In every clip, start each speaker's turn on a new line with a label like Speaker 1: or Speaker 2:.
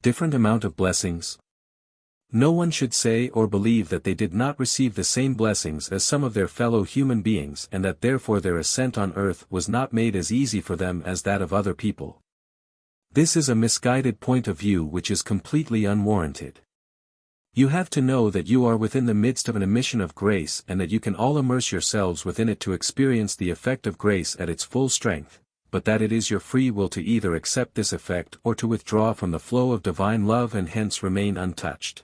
Speaker 1: Different amount of blessings? No one should say or believe that they did not receive the same blessings as some of their fellow human beings and that therefore their ascent on earth was not made as easy for them as that of other people. This is a misguided point of view which is completely unwarranted. You have to know that you are within the midst of an emission of grace and that you can all immerse yourselves within it to experience the effect of grace at its full strength, but that it is your free will to either accept this effect or to withdraw from the flow of divine love and hence remain untouched.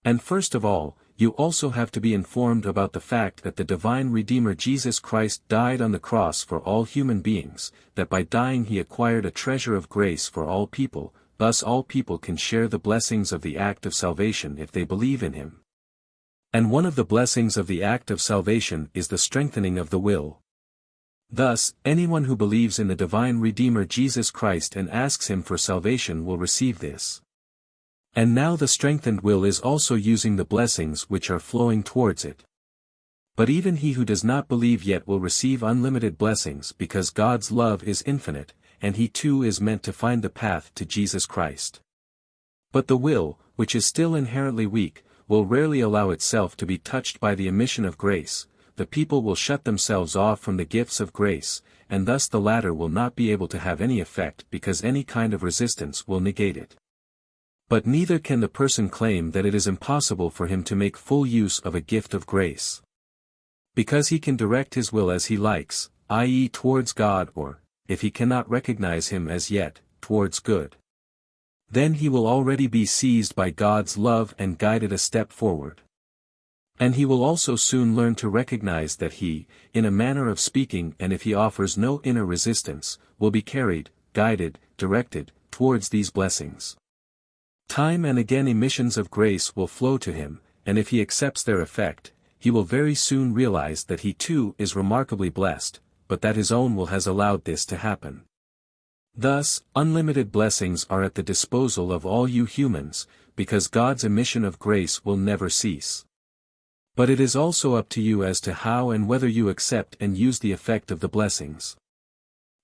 Speaker 1: And first of all, you also have to be informed about the fact that the divine Redeemer Jesus Christ died on the cross for all human beings, that by dying he acquired a treasure of grace for all people, thus all people can share the blessings of the act of salvation if they believe in him. And one of the blessings of the act of salvation is the strengthening of the will. Thus, anyone who believes in the divine Redeemer Jesus Christ and asks him for salvation will receive this. And now the strengthened will is also using the blessings which are flowing towards it. But even he who does not believe yet will receive unlimited blessings because God's love is infinite, and he too is meant to find the path to Jesus Christ. But the will, which is still inherently weak, will rarely allow itself to be touched by the emission of grace. The people will shut themselves off from the gifts of grace, and thus the latter will not be able to have any effect because any kind of resistance will negate it. But neither can the person claim that it is impossible for him to make full use of a gift of grace. Because he can direct his will as he likes, i.e. towards God or, if he cannot recognize him as yet, towards good. Then he will already be seized by God's love and guided a step forward. And he will also soon learn to recognize that he, in a manner of speaking and if he offers no inner resistance, will be carried, guided, directed, towards these blessings. Time and again emissions of grace will flow to him, and if he accepts their effect, he will very soon realize that he too is remarkably blessed, but that his own will has allowed this to happen. Thus, unlimited blessings are at the disposal of all you humans, because God's emission of grace will never cease. But it is also up to you as to how and whether you accept and use the effect of the blessings.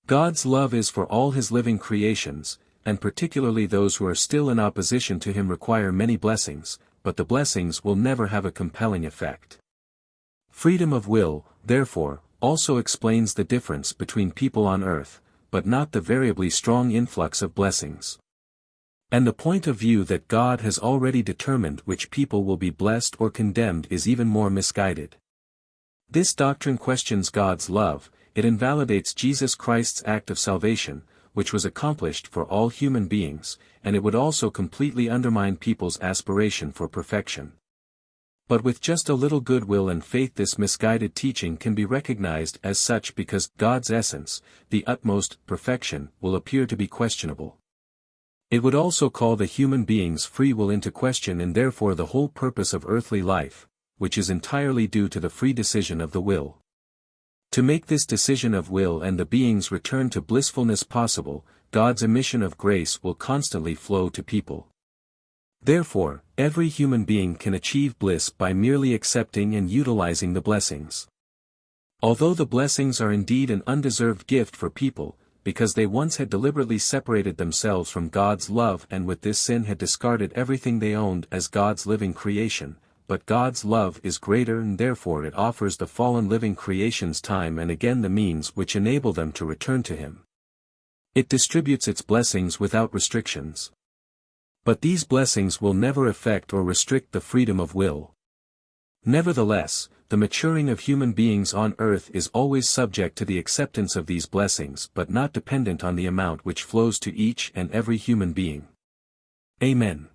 Speaker 1: God's love is for all his living creations, and particularly those who are still in opposition to him require many blessings, but the blessings will never have a compelling effect. Freedom of will, therefore, also explains the difference between people on earth, but not the variably strong influx of blessings. And the point of view that God has already determined which people will be blessed or condemned is even more misguided. This doctrine questions God's love, it invalidates Jesus Christ's act of salvation, which was accomplished for all human beings, and it would also completely undermine people's aspiration for perfection. But with just a little goodwill and faith this misguided teaching can be recognized as such because God's essence, the utmost perfection, will appear to be questionable. It would also call the human being's free will into question and therefore the whole purpose of earthly life, which is entirely due to the free decision of the will. To make this decision of will and the being's return to blissfulness possible, God's emission of grace will constantly flow to people. Therefore, every human being can achieve bliss by merely accepting and utilizing the blessings. Although the blessings are indeed an undeserved gift for people, because they once had deliberately separated themselves from God's love and with this sin had discarded everything they owned as God's living creation, but God's love is greater and therefore it offers the fallen living creations time and again the means which enable them to return to Him. It distributes its blessings without restrictions. But these blessings will never affect or restrict the freedom of will. Nevertheless, the maturing of human beings on earth is always subject to the acceptance of these blessings but not dependent on the amount which flows to each and every human being. Amen.